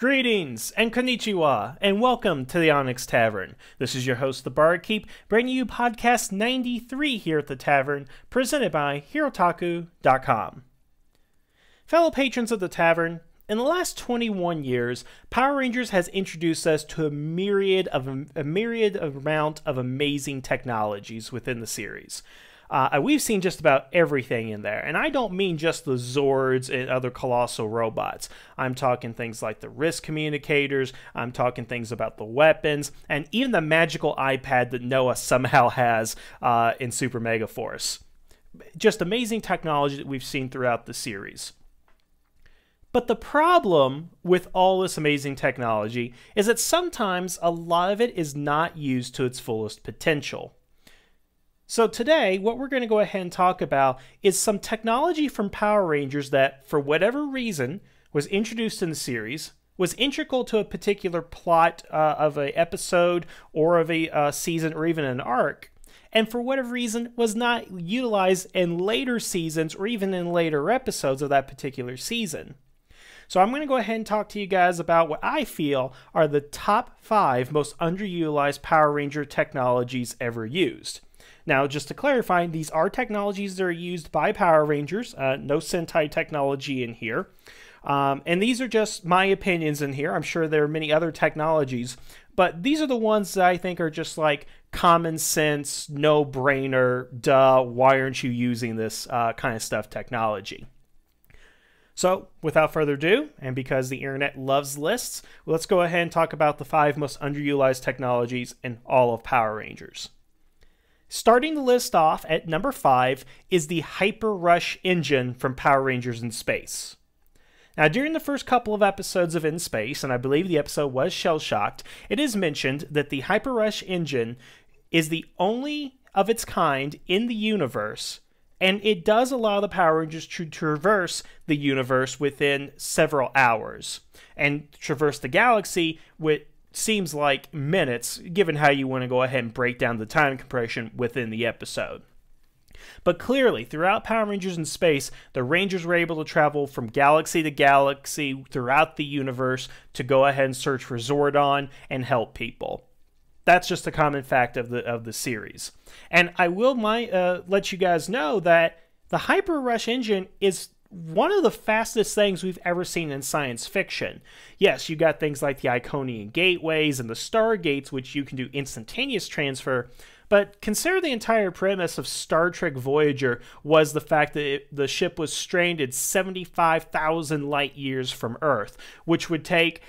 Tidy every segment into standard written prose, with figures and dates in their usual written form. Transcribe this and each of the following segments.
Greetings and konnichiwa, and welcome to the Onyx Tavern. This is your host, the Barkeep, bringing you podcast 93 here at the Tavern, presented by Hirotaku.com. Fellow patrons of the Tavern, in the last 21 years, Power Rangers has introduced us to a myriad amount of amazing technologies within the series. We've seen just about everything in there, and I don't mean just the Zords and other colossal robots. I'm talking things like the wrist communicators, I'm talking things about the weapons, and even the magical iPad that Noah somehow has in Super Mega Force. Just amazing technology that we've seen throughout the series. But the problem with all this amazing technology is that sometimes a lot of it is not used to its fullest potential. So today, what we're going to go ahead and talk about is some technology from Power Rangers that, for whatever reason, was introduced in the series, was integral to a particular plot of an episode or of a season or even an arc, and for whatever reason was not utilized in later seasons or even in later episodes of that particular season. So I'm going to go ahead and talk to you guys about what I feel are the top 5 most underutilized Power Ranger technologies ever used. Now, just to clarify, these are technologies that are used by Power Rangers, no Sentai technology in here. And these are just my opinions in here. I'm sure there are many other technologies, but these are the ones that I think are just like common sense, no-brainer, duh, why aren't you using this kind of stuff technology? So, without further ado, and because the internet loves lists, let's go ahead and talk about the 5 most underutilized technologies in all of Power Rangers. Starting the list off at number 5 is the Hyper Rush engine from Power Rangers in Space. Now, during the first couple of episodes of In Space, and I believe the episode was Shell-Shocked, it is mentioned that the Hyper Rush engine is the only of its kind in the universe, and it does allow the Power Rangers to traverse the universe within several hours, and traverse the galaxy with seems like minutes, given how you want to go ahead and break down the time compression within the episode. But clearly, throughout Power Rangers in Space, the Rangers were able to travel from galaxy to galaxy throughout the universe to go ahead and search for Zordon and help people. That's just a common fact of the series. And I will let you guys know that the Hyper Rush engine is one of the fastest things we've ever seen in science fiction. Yes, you got things like the Iconian gateways and the Stargates, which you can do instantaneous transfer, but consider the entire premise of Star Trek Voyager was the fact that the ship was stranded 75,000 light years from Earth, which would take,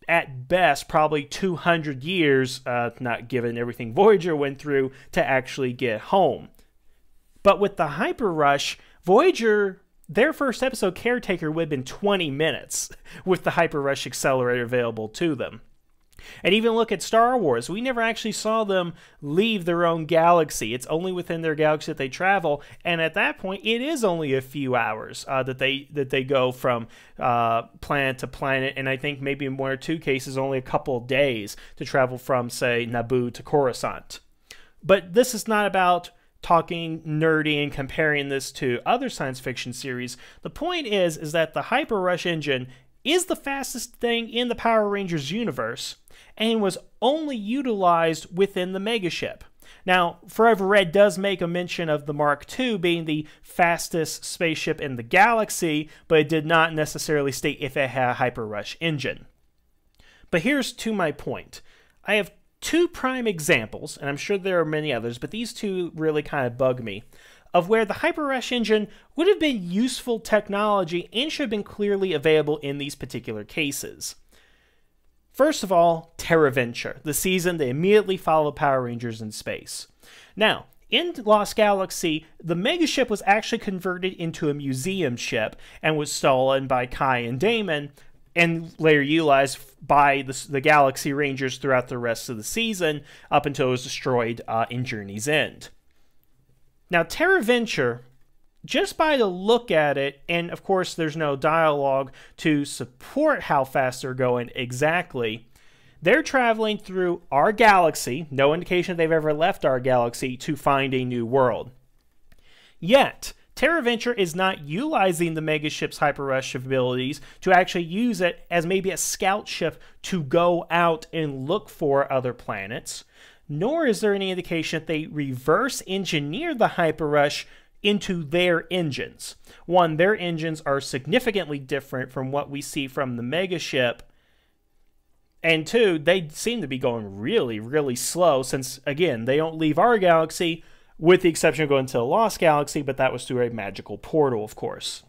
at best, probably 200 years, not given everything Voyager went through, to actually get home. But with the Hyper Rush, Voyager, their first episode, Caretaker, would have been 20 minutes with the Hyper Rush accelerator available to them. And even look at Star Wars. We never actually saw them leave their own galaxy. It's only within their galaxy that they travel, and at that point, it is only a few hours that they go from planet to planet, and I think maybe in 1 or 2 cases, only a couple of days to travel from, say, Naboo to Coruscant. But this is not about talking nerdy and comparing this to other science fiction series. The point is that the Hyper Rush engine is the fastest thing in the Power Rangers universe and was only utilized within the Megaship. Now, Forever Red does make a mention of the Mark II being the fastest spaceship in the galaxy, but it did not necessarily state if it had a Hyper Rush engine. But here's to my point. I have 2 prime examples, and I'm sure there are many others, but these 2 really kind of bug me, of where the Hyper Rush engine would have been useful technology and should have been clearly available in these particular cases. First of all, TerraVenture, the season that immediately followed Power Rangers in Space. Now, in Lost Galaxy, the Megaship was actually converted into a museum ship and was stolen by Kai and Damon, and later utilized by the Galaxy Rangers throughout the rest of the season, up until it was destroyed in Journey's End. Now, TerraVenture, just by the look at it, and of course there's no dialogue to support how fast they're going exactly, they're traveling through our galaxy, no indication they've ever left our galaxy, to find a new world. Yet, TerraVenture is not utilizing the megaship's hyperrush abilities to actually use it as maybe a scout ship to go out and look for other planets, nor is there any indication that they reverse engineer the hyperrush into their engines. One, their engines are significantly different from what we see from the megaship, and two, they seem to be going really, really slow since, again, they don't leave our galaxy, with the exception of going to the Lost Galaxy, but that was through a magical portal, of course.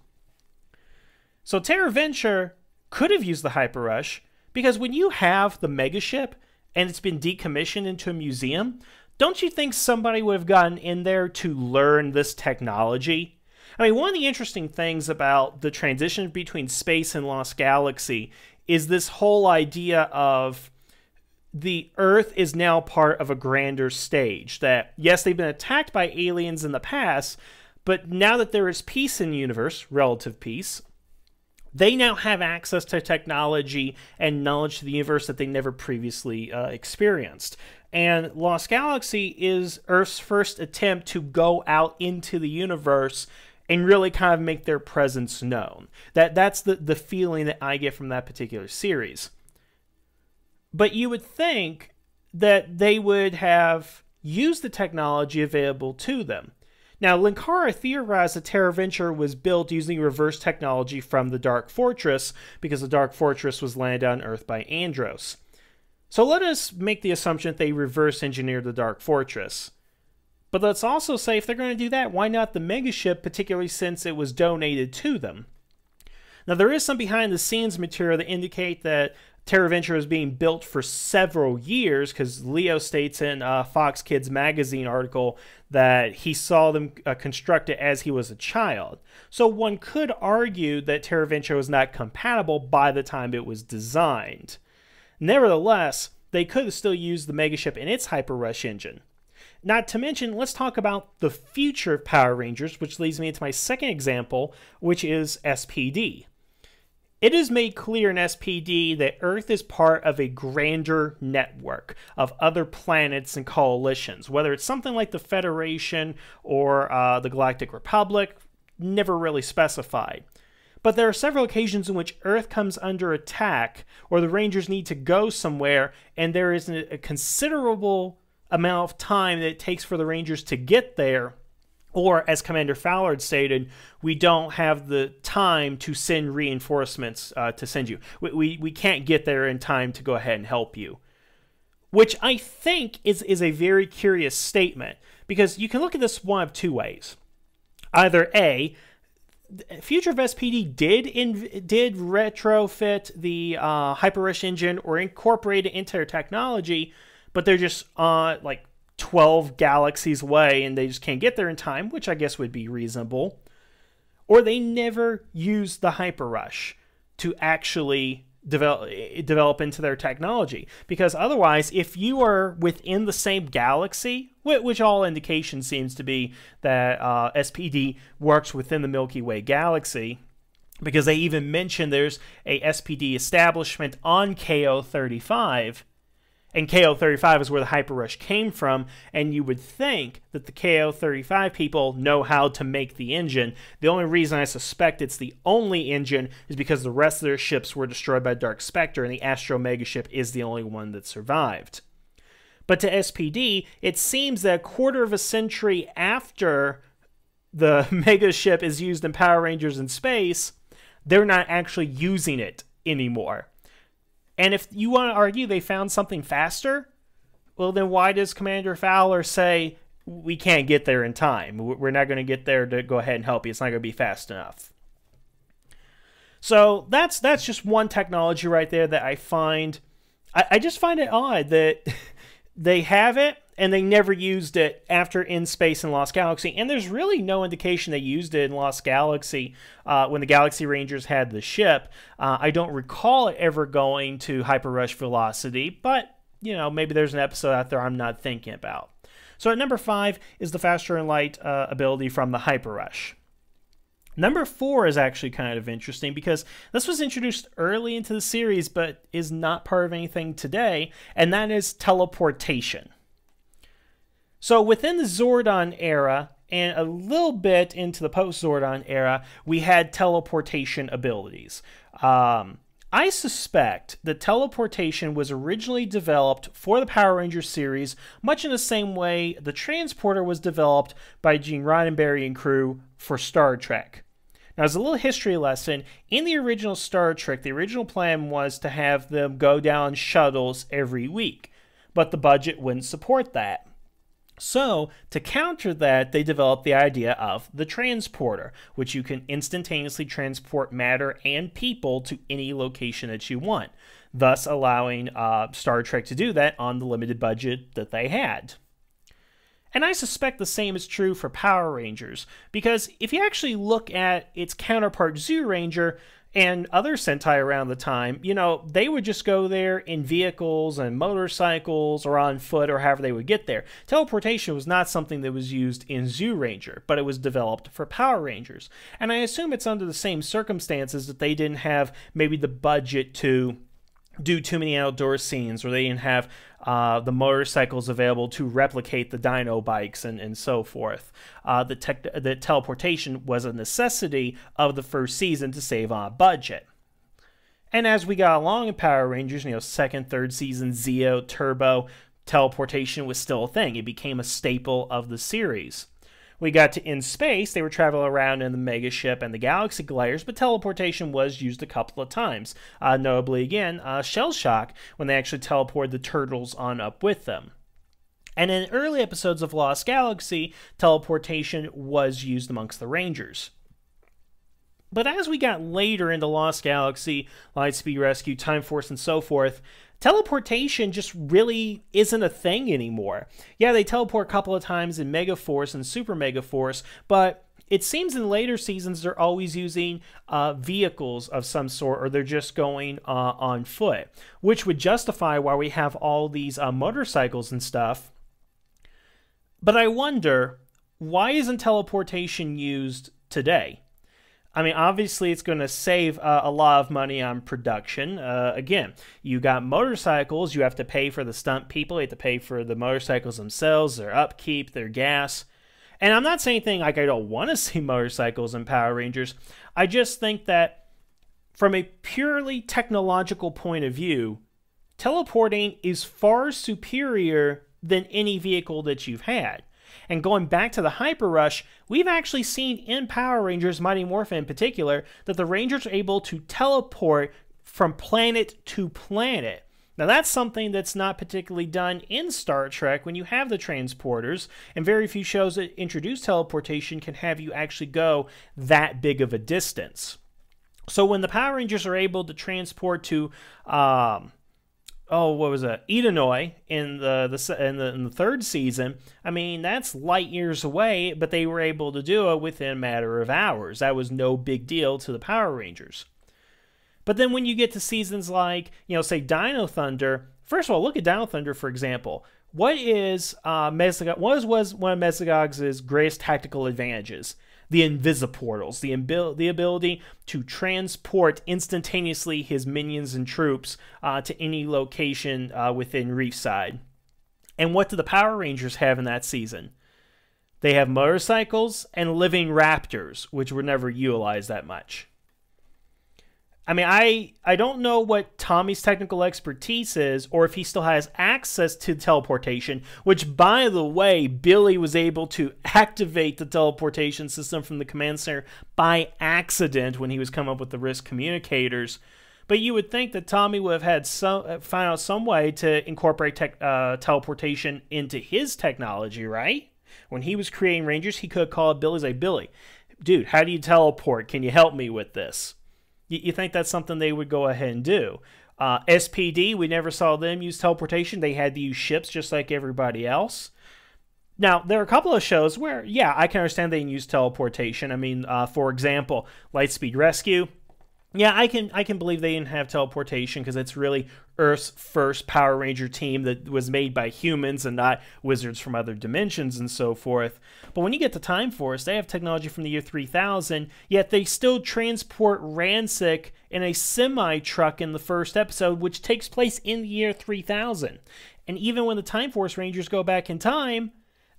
So TerraVenture could have used the hyperrush, because when you have the megaship and it's been decommissioned into a museum, don't you think somebody would have gotten in there to learn this technology? I mean, one of the interesting things about the transition between space and Lost Galaxy is this whole idea of the Earth is now part of a grander stage. That, yes, they've been attacked by aliens in the past, but now that there is peace in the universe, relative peace, they now have access to technology and knowledge to the universe that they never previously experienced. And Lost Galaxy is Earth's first attempt to go out into the universe and really kind of make their presence known. That's the feeling that I get from that particular series. But you would think that they would have used the technology available to them. Now, Linkara theorized that TerraVenture was built using reverse technology from the Dark Fortress, because the Dark Fortress was landed on Earth by Andros. So let us make the assumption that they reverse engineered the Dark Fortress. But let's also say, if they're going to do that, why not the megaship, particularly since it was donated to them? Now, there is some behind-the-scenes material that indicate that TerraVenture is being built for several years, because Leo states in a Fox Kids magazine article that he saw them construct it as he was a child. So one could argue that TerraVenture was not compatible by the time it was designed. Nevertheless, they could have still used the megaship in its hyperrush engine. Not to mention, let's talk about the future of Power Rangers, which leads me into my second example, which is SPD. It is made clear in SPD that Earth is part of a grander network of other planets and coalitions, whether it's something like the Federation or the Galactic Republic, never really specified. But there are several occasions in which Earth comes under attack, or the Rangers need to go somewhere, and there is a considerable amount of time that it takes for the Rangers to get there. Or, as Commander Fowler stated, we don't have the time to send reinforcements to send you. We can't get there in time to go ahead and help you. Which I think is a very curious statement, because you can look at this one of two ways. Either A, Future of SPD did retrofit the Hyperrush engine or incorporate it into their technology, but they're just like 12 galaxies away and they just can't get there in time, which I guess would be reasonable. Or they never used the Hyperrush to actually develop into their technology. Because otherwise, if you are within the same galaxy, which all indication seems to be that SPD works within the Milky Way galaxy, because they even mention there's a SPD establishment on KO-35, and KO-35 is where the Hyperrush came from, and you would think that the KO-35 people know how to make the engine. The only reason I suspect it's the only engine is because the rest of their ships were destroyed by Dark Spectre, and the Astro Megaship is the only one that survived. But to SPD, it seems that a quarter of a century after the Megaship is used in Power Rangers in space, they're not actually using it anymore. And if you want to argue they found something faster, well, then why does Commander Fowler say, we can't get there in time? We're not going to get there to go ahead and help you. It's not going to be fast enough. So that's just one technology right there that I find... I just find it odd that they have it and they never used it after In Space and Lost Galaxy. And there's really no indication they used it in Lost Galaxy when the Galaxy Rangers had the ship. I don't recall it ever going to Hyperrush velocity, but, you know, maybe there's an episode out there I'm not thinking about. So at number 5 is the Faster Than Light ability from the Hyperrush. Number 4 is actually kind of interesting because this was introduced early into the series but is not part of anything today, and that is Teleportation. So within the Zordon era, and a little bit into the post-Zordon era, we had teleportation abilities. I suspect that teleportation was originally developed for the Power Rangers series, much in the same way the Transporter was developed by Gene Roddenberry and crew for Star Trek. Now, as a little history lesson, in the original Star Trek, the original plan was to have them go down shuttles every week, but the budget wouldn't support that. So, to counter that, they developed the idea of the Transporter, which you can instantaneously transport matter and people to any location that you want, thus allowing Star Trek to do that on the limited budget that they had. And I suspect the same is true for Power Rangers, because if you actually look at its counterpart Zyuranger and other Sentai around the time, you know, they would just go there in vehicles and motorcycles or on foot or however they would get there. Teleportation was not something that was used in Zyuranger, but it was developed for Power Rangers. And I assume it's under the same circumstances that they didn't have maybe the budget to do too many outdoor scenes, or they didn't have the motorcycles available to replicate the dino bikes and so forth. The teleportation was a necessity of the first season to save on budget. And as we got along in Power Rangers, you know, second, third season, Zeo, Turbo, teleportation was still a thing. It became a staple of the series. We got to In Space, they were traveling around in the Megaship and the Galaxy Gliders, but teleportation was used a couple of times. Notably, again, Shell Shock, when they actually teleported the turtles on up with them. And in early episodes of Lost Galaxy, teleportation was used amongst the Rangers. But as we got later into Lost Galaxy, Lightspeed Rescue, Time Force, and so forth, teleportation just really isn't a thing anymore. Yeah, they teleport a couple of times in Mega Force and Super Mega Force, but it seems in later seasons they're always using vehicles of some sort, or they're just going on foot, which would justify why we have all these motorcycles and stuff. But I wonder, why isn't teleportation used today? I mean, obviously, it's going to save a lot of money on production. Again, you got motorcycles. You have to pay for the stunt people. You have to pay for the motorcycles themselves, their upkeep, their gas. And I'm not saying anything like I don't want to see motorcycles in Power Rangers. I just think that from a purely technological point of view, teleporting is far superior than any vehicle that you've had. And going back to the Hyper Rush, we've actually seen in Power Rangers, Mighty Morphin in particular, that the Rangers are able to teleport from planet to planet. Now that's something that's not particularly done in Star Trek when you have the transporters, and very few shows that introduce teleportation can have you actually go that big of a distance. So when the Power Rangers are able to transport to Edenoi in the third season, I mean, that's light years away, but they were able to do it within a matter of hours. That was no big deal to the Power Rangers. But then when you get to seasons like, you know, say Dino Thunder, first of all, look at Dino Thunder, for example. What was one of Mesogogs' greatest tactical advantages? The Invisiportals, the ability to transport instantaneously his minions and troops to any location within Reefside. And what do the Power Rangers have in that season? They have motorcycles and living raptors, which were never utilized that much. I mean, I don't know what Tommy's technical expertise is, or if he still has access to teleportation, which, by the way, Billy was able to activate the teleportation system from the command center by accident when he was coming up with the risk communicators. But you would think that Tommy would have had found out some way to incorporate teleportation into his technology, right? When he was creating Rangers, he could call Billy and say, Billy, dude, how do you teleport? Can you help me with this? You think that's something they would go ahead and do. SPD, we never saw them use teleportation. They had to use ships just like everybody else. Now, there are a couple of shows where, yeah, I can understand they can use teleportation. I mean, for example, Lightspeed Rescue. Yeah, I can believe they didn't have teleportation because it's really Earth's first Power Ranger team that was made by humans and not wizards from other dimensions and so forth. But when you get to Time Force, they have technology from the year 3000, yet they still transport Rancic in a semi-truck in the first episode, which takes place in the year 3000. And even when the Time Force Rangers go back in time,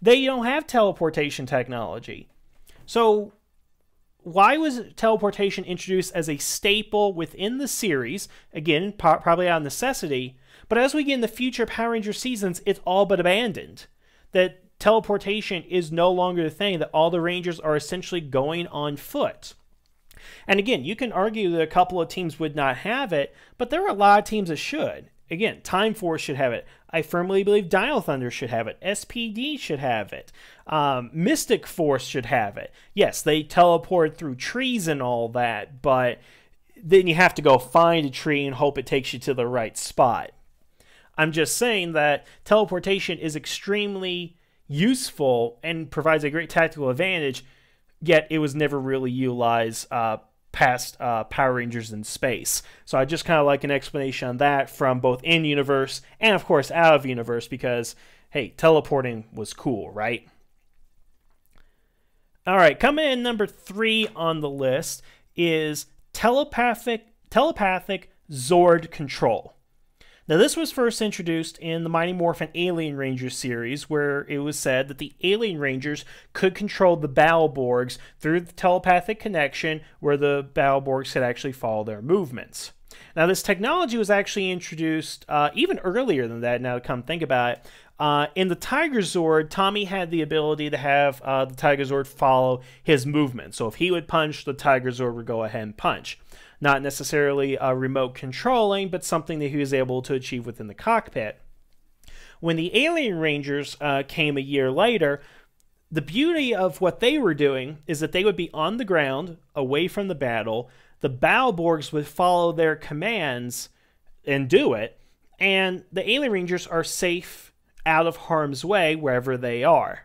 They don't have teleportation technology. So why was teleportation introduced as a staple within the series? Again, probably out of necessity. But as we get in the future Power Ranger seasons, it's all but abandoned. That teleportation is no longer the thing, that all the Rangers are essentially going on foot. And again, you can argue that a couple of teams would not have it, but there are a lot of teams that should. Again, Time Force should have it. I firmly believe Dino Thunder should have it. SPD should have it. Mystic Force should have it. Yes, they teleport through trees and all that, but then you have to go find a tree and hope it takes you to the right spot. I'm just saying that teleportation is extremely useful and provides a great tactical advantage, yet it was never really utilized past Power Rangers in space. So I just kind of like an explanation on that from both in-universe and, of course, out-of-universe because, hey, teleporting was cool, right? All right, coming in number 3 on the list is telepathic Zord control. Now, this was first introduced in the Mighty Morphin Alien Rangers series, where it was said that the Alien Rangers could control the Battleborgs through the telepathic connection, where the Battleborgs could actually follow their movements. Now, this technology was actually introduced even earlier than that, now to come think about it. In the Tiger Zord, Tommy had the ability to have the Tiger Zord follow his movement. So if he would punch, the Tiger Zord would go ahead and punch. Not necessarily remote controlling, but something that he was able to achieve within the cockpit. When the Alien Rangers came a year later, the beauty of what they were doing is that they would be on the ground, away from the battle. The Battleborgs would follow their commands and do it, and the Alien Rangers are safe out of harm's way wherever they are.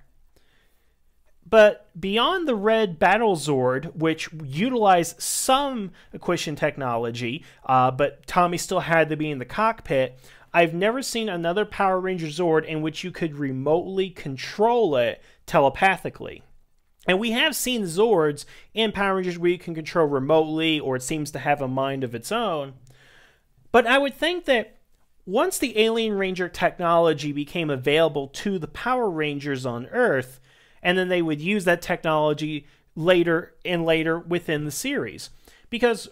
But beyond the Red Battle Zord, which utilized some Equation technology, but Tommy still had to be in the cockpit, I've never seen another Power Ranger Zord in which you could remotely control it telepathically. And we have seen Zords in Power Rangers where you can control remotely, or it seems to have a mind of its own. But I would think that once the Alien Ranger technology became available to the Power Rangers on Earth, and then they would use that technology later and later within the series. Because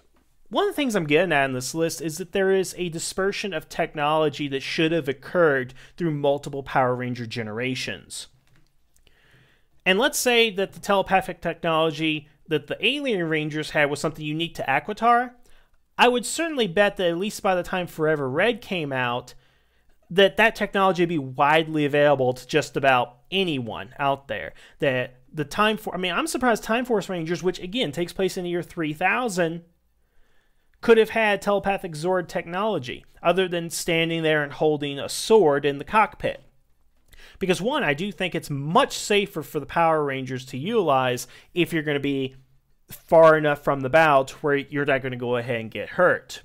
one of the things I'm getting at in this list is that there is a dispersion of technology that should have occurred through multiple Power Ranger generations. And let's say that the telepathic technology that the Alien Rangers had was something unique to Aquitar. I would certainly bet that at least by the time Forever Red came out, that technology would be widely available to just about anyone out there. That the Time Force, I mean, I'm surprised Time Force Rangers, which again takes place in the year 3000, could have had telepathic Zord technology, other than standing there and holding a sword in the cockpit. Because one, I do think it's much safer for the Power Rangers to utilize if you're going to be far enough from the battle to where you're not going to go ahead and get hurt.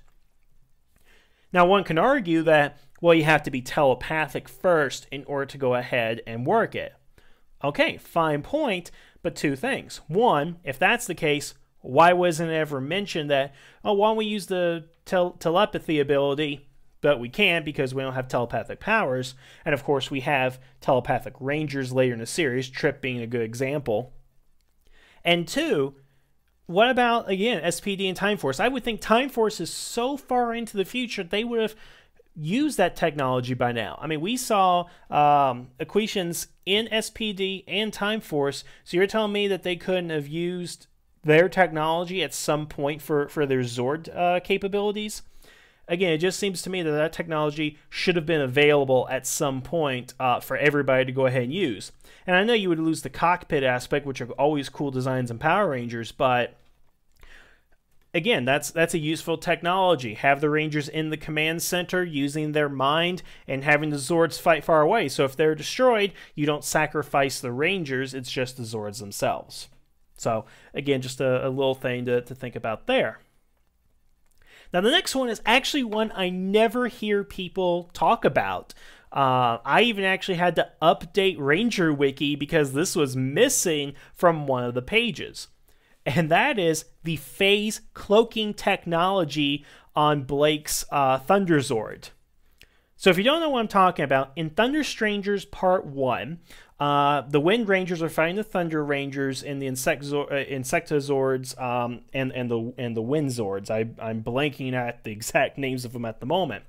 Now, one can argue that, well, you have to be telepathic first in order to go ahead and work it. Okay, fine point, but two things. One, if that's the case, why wasn't it ever mentioned that, oh, why don't we use the telepathy ability? But we can't because we don't have telepathic powers. And of course, we have telepathic Rangers later in the series, Trip being a good example. And two, what about, again, SPD and Time Force? I would think Time Force is so far into the future, they would have used that technology by now. I mean, we saw equations in SPD and Time Force, so you're telling me that they couldn't have used their technology at some point for their Zord capabilities? Again, it just seems to me that that technology should have been available at some point for everybody to go ahead and use. And I know you would lose the cockpit aspect, which are always cool designs in Power Rangers, but again, that's a useful technology. Have the Rangers in the command center using their mind and having the Zords fight far away. So if they're destroyed, you don't sacrifice the Rangers, it's just the Zords themselves. So again, just a little thing to think about there. Now, the next one is actually one I never hear people talk about. I even actually had to update Ranger Wiki because this was missing from one of the pages. And that is the phase cloaking technology on Blake's Thunder Zord. So if you don't know what I'm talking about, in Thunder Strangers Part 1, the Wind Rangers are fighting the Thunder Rangers and the Insectozords and the Wind Zords. I'm blanking at the exact names of them at the moment.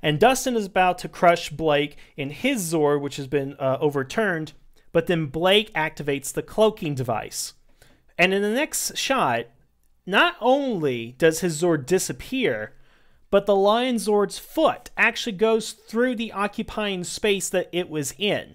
And Dustin is about to crush Blake in his Zord, which has been overturned, but then Blake activates the cloaking device. And in the next shot, not only does his Zord disappear, but the Lion Zord's foot actually goes through the occupying space that it was in.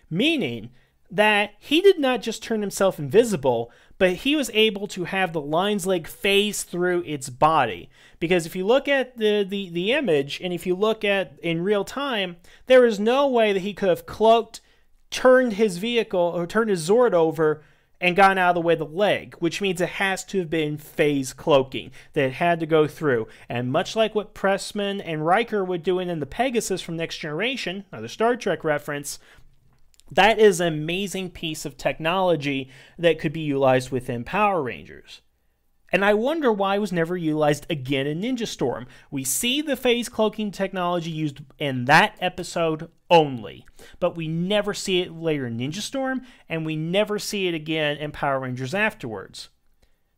Meaning that he did not just turn himself invisible, but he was able to have the lion's leg phase through its body. Because if you look at the image, and if you look at in real time, there is no way that he could have cloaked, turned his vehicle, or turned his Zord over, and gotten out of the way of the leg, which means it has to have been phase cloaking that it had to go through. And much like what Pressman and Riker were doing in the Pegasus from Next Generation, another Star Trek reference, that is an amazing piece of technology that could be utilized within Power Rangers. And I wonder why it was never utilized again in Ninja Storm. We see the phase cloaking technology used in that episode only, but we never see it later in Ninja Storm, and we never see it again in Power Rangers afterwards.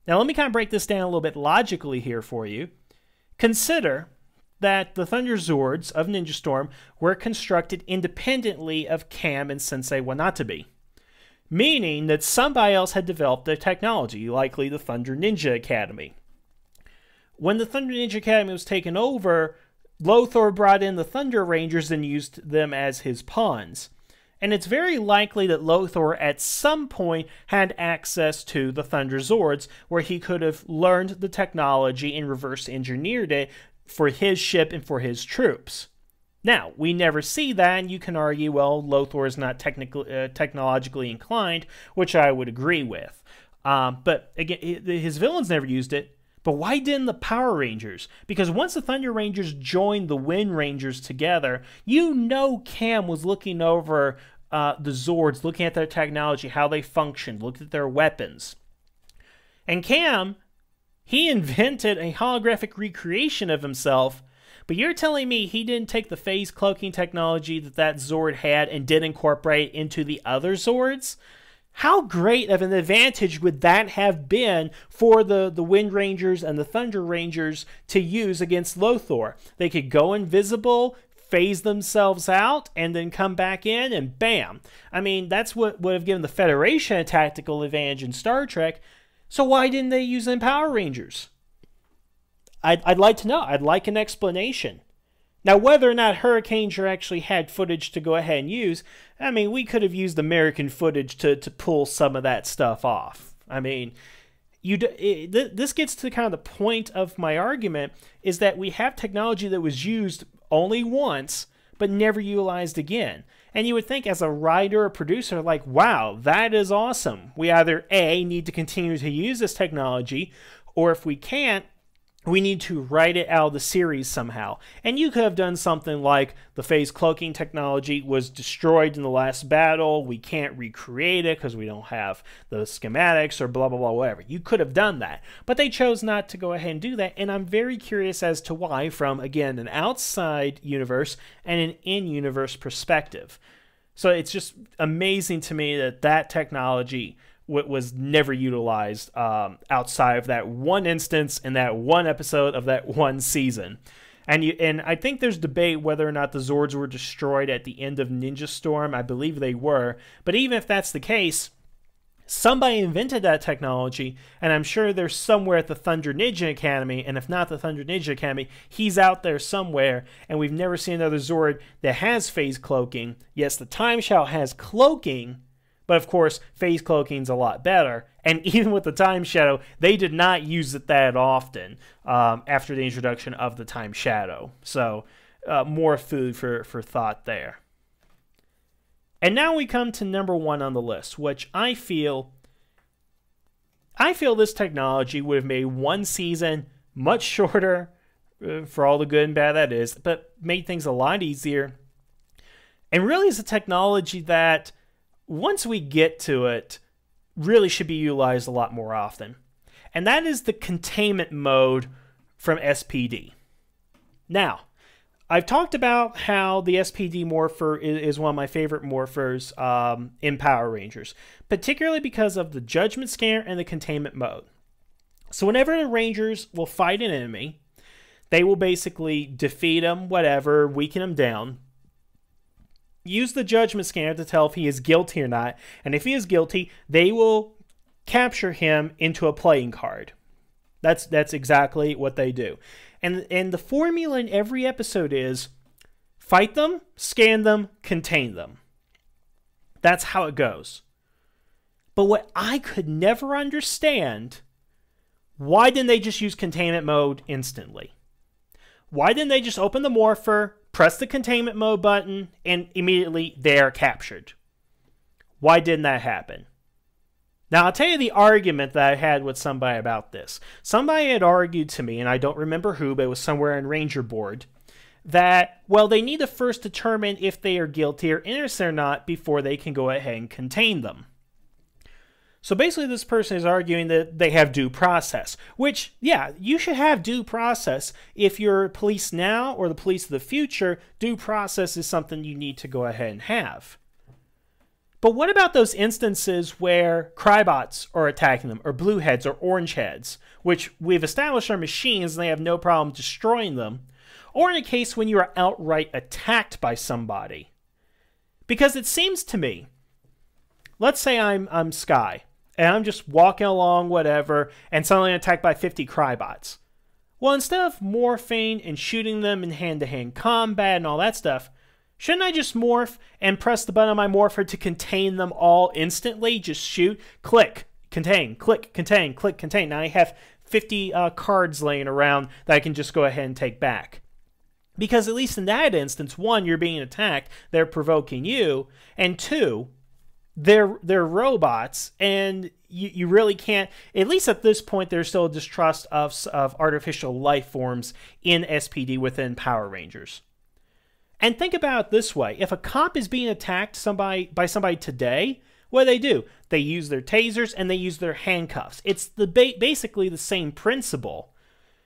Now let me kind of break this down a little bit logically here for you. Consider that the Thunder Zords of Ninja Storm were constructed independently of Cam and Sensei Wanatabe, meaning that somebody else had developed the technology, likely the Thunder Ninja Academy. When the Thunder Ninja Academy was taken over, Lothar brought in the Thunder Rangers and used them as his pawns. And it's very likely that Lothar at some point had access to the Thunder Zords, where he could have learned the technology and reverse engineered it for his ship and for his troops. Now, we never see that, and you can argue, well, Lothar is not technologically inclined, which I would agree with. But again, his villains never used it. But why didn't the Power Rangers? Because once the Thunder Rangers joined the Wind Rangers together, you know Cam was looking over the Zords, looking at their technology, how they functioned, looked at their weapons. And Cam, he invented a holographic recreation of himself, but you're telling me he didn't take the phase cloaking technology that Zord had and did incorporate it into the other Zords? How great of an advantage would that have been for the Wind Rangers and the Thunder Rangers to use against Lothar? They could go invisible, phase themselves out, and then come back in, and bam. I mean, that's what would have given the Federation a tactical advantage in Star Trek. So why didn't they use them Power Rangers? I'd like to know. I'd like an explanation. Now, whether or not Hurricaneger actually had footage to go ahead and use, I mean, we could have used American footage to pull some of that stuff off. I mean, this gets to kind of the point of my argument, is that we have technology that was used only once, but never utilized again. And you would think as a writer or producer, like, wow, that is awesome. We either A, need to continue to use this technology, or if we can't, we need to write it out of the series somehow. And you could have done something like the phase cloaking technology was destroyed in the last battle. We can't recreate it because we don't have the schematics or blah, blah, blah, whatever. You could have done that. But they chose not to go ahead and do that. And I'm very curious as to why, from, again, an outside universe and an in-universe perspective. So it's just amazing to me that that technology was never utilized outside of that one instance in that one episode of that one season. And I think there's debate whether or not the Zords were destroyed at the end of Ninja Storm. I believe they were. But even if that's the case, somebody invented that technology, and I'm sure there's somewhere at the Thunder Ninja Academy, and if not the Thunder Ninja Academy, he's out there somewhere, and we've never seen another Zord that has phase cloaking. Yes, the Time Shadow has cloaking, but of course, phase cloaking's a lot better. And even with the Time Shadow, they did not use it that often after the introduction of the Time Shadow. So, more food for thought there. And now we come to number one on the list, which I feel this technology would have made one season much shorter, for all the good and bad that is, but made things a lot easier. And really is a technology that, once we get to it, really should be utilized a lot more often. And that is the Containment Mode from SPD. Now, I've talked about how the SPD Morpher is one of my favorite morphers in Power Rangers, particularly because of the Judgment Scanner and the Containment Mode. So whenever the Rangers will fight an enemy, they will basically defeat him, whatever, weaken him down, use the Judgment Scanner to tell if he is guilty or not, and if he is guilty, they will capture him into a playing card. That's exactly what they do. And the formula in every episode is fight them, scan them, contain them. That's how it goes. But what I could never understand, why didn't they just use Containment Mode instantly? Why didn't they just open the Morpher, press the Containment Mode button, and immediately they are captured? Why didn't that happen? Now, I'll tell you the argument that I had with somebody about this. Somebody had argued to me, and I don't remember who, but it was somewhere in Ranger Board, that, well, they need to first determine if they are guilty or innocent or not before they can go ahead and contain them. So basically this person is arguing that they have due process, which, yeah, you should have due process. If you're police now or the police of the future, due process is something you need to go ahead and have. But what about those instances where Crybots are attacking them, or Blue Heads, or Orange Heads, which we've established are machines and they have no problem destroying them, or in a case when you are outright attacked by somebody? Because it seems to me, let's say I'm Sky, and I'm just walking along, whatever, and suddenly attacked by 50 Crybots. Well, instead of morphing and shooting them in hand-to-hand combat and all that stuff, shouldn't I just morph and press the button on my morpher to contain them all instantly? Just shoot, click, contain, click, contain, click, contain. Now I have 50 cards laying around that I can just go ahead and take back. Because at least in that instance, one, you're being attacked, they're provoking you, and two, they're robots, and you really can't, at least at this point, there's still a distrust of artificial life forms in SPD within Power Rangers. And think about it this way. If a cop is being attacked by somebody today, what do? They use their tasers and they use their handcuffs. It's basically the same principle.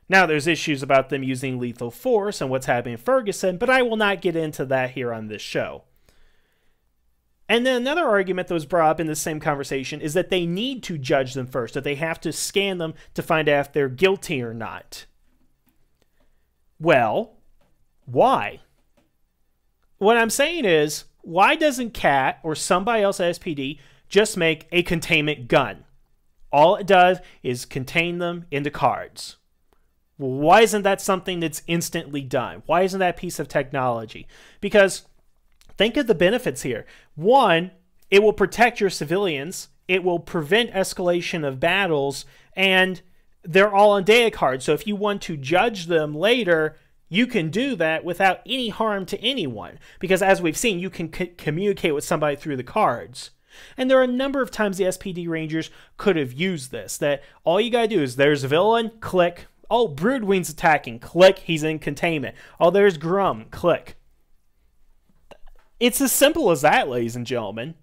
Now, there's issues about them using lethal force and what's happening in Ferguson, but I will not get into that here on this show. And then another argument that was brought up in the same conversation is that they need to judge them first, that they have to scan them to find out if they're guilty or not. Well, why? What I'm saying is, why doesn't Cat or somebody else at SPD just make a containment gun? All it does is contain them into cards. Well, why isn't that something that's instantly done? Why isn't that a piece of technology? Because think of the benefits here. One, it will protect your civilians. It will prevent escalation of battles. And they're all on data cards. So if you want to judge them later, you can do that without any harm to anyone. Because as we've seen, you can communicate with somebody through the cards. And there are a number of times the SPD Rangers could have used this. That all you gotta do is, there's a villain, click. Oh, Broodwing's attacking, click, he's in containment. Oh, there's Grum, click. It's as simple as that, ladies and gentlemen.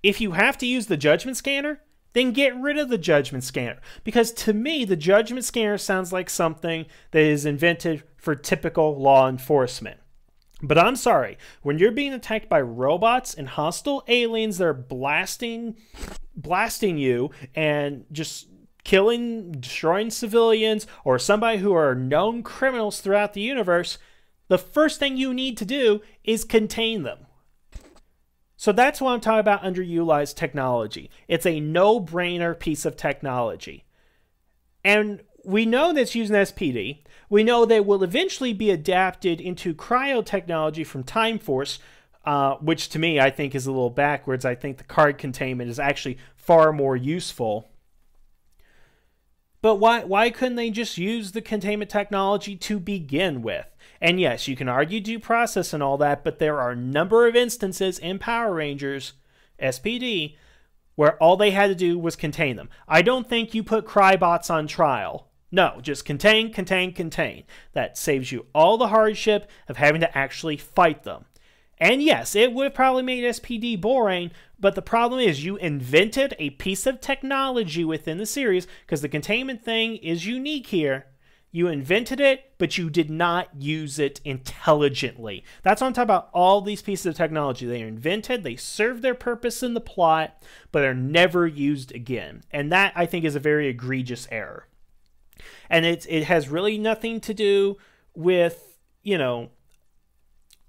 If you have to use the Judgment Scanner, then get rid of the Judgment Scanner. Because to me, the Judgment Scanner sounds like something that is invented for typical law enforcement. But I'm sorry, when you're being attacked by robots and hostile aliens that are blasting you and just killing, destroying civilians, or somebody who are known criminals throughout the universe, the first thing you need to do is contain them. So that's why I'm talking about underutilized technology. It's a no-brainer piece of technology. And we know that's using SPD. We know that it will eventually be adapted into cryo technology from Time Force, which to me I think is a little backwards. I think the card containment is actually far more useful. But why couldn't they just use the containment technology to begin with? And yes, you can argue due process and all that, but there are a number of instances in Power Rangers, SPD, where all they had to do was contain them. I don't think you put Crybots on trial. No, just contain, contain, contain. That saves you all the hardship of having to actually fight them. And yes, it would have probably made SPD boring, but the problem is you invented a piece of technology within the series, because the containment thing is unique here. You invented it, but you did not use it intelligently. That's what I'm talking about. All these pieces of technology, they are invented, they serve their purpose in the plot, but are never used again. And that, I think, is a very egregious error. And it has really nothing to do with, you know,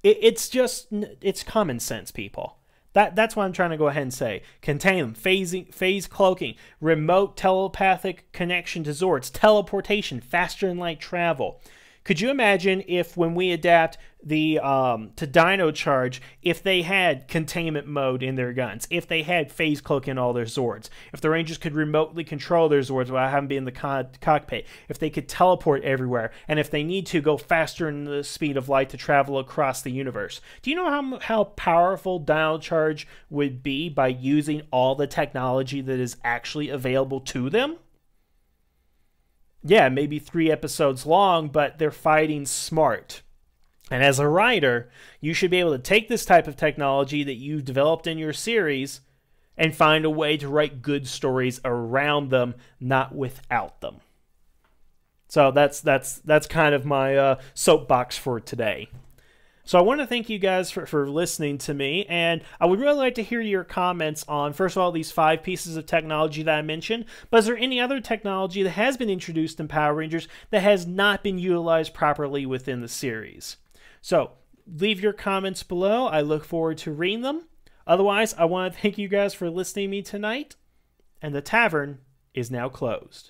it's common sense, people. That's what I'm trying to go ahead and say. Containment, phase cloaking, remote telepathic connection to Zords, teleportation, faster than light travel. Could you imagine if when we adapt the to Dino Charge, if they had containment mode in their guns, if they had phase cloak in all their Zords, if the Rangers could remotely control their Zords without having to be in the cockpit, if they could teleport everywhere, and if they need to go faster than the speed of light to travel across the universe. Do you know how powerful Dino Charge would be by using all the technology that is actually available to them? Yeah, maybe 3 episodes long, but they're fighting smart. And as a writer, you should be able to take this type of technology that you've developed in your series and find a way to write good stories around them, not without them. So that's kind of my soapbox for today. So I want to thank you guys for listening to me, and I would really like to hear your comments on, first of all, these 5 pieces of technology that I mentioned, but is there any other technology that has been introduced in Power Rangers that has not been utilized properly within the series? So leave your comments below. I look forward to reading them. Otherwise, I want to thank you guys for listening to me tonight, and the tavern is now closed.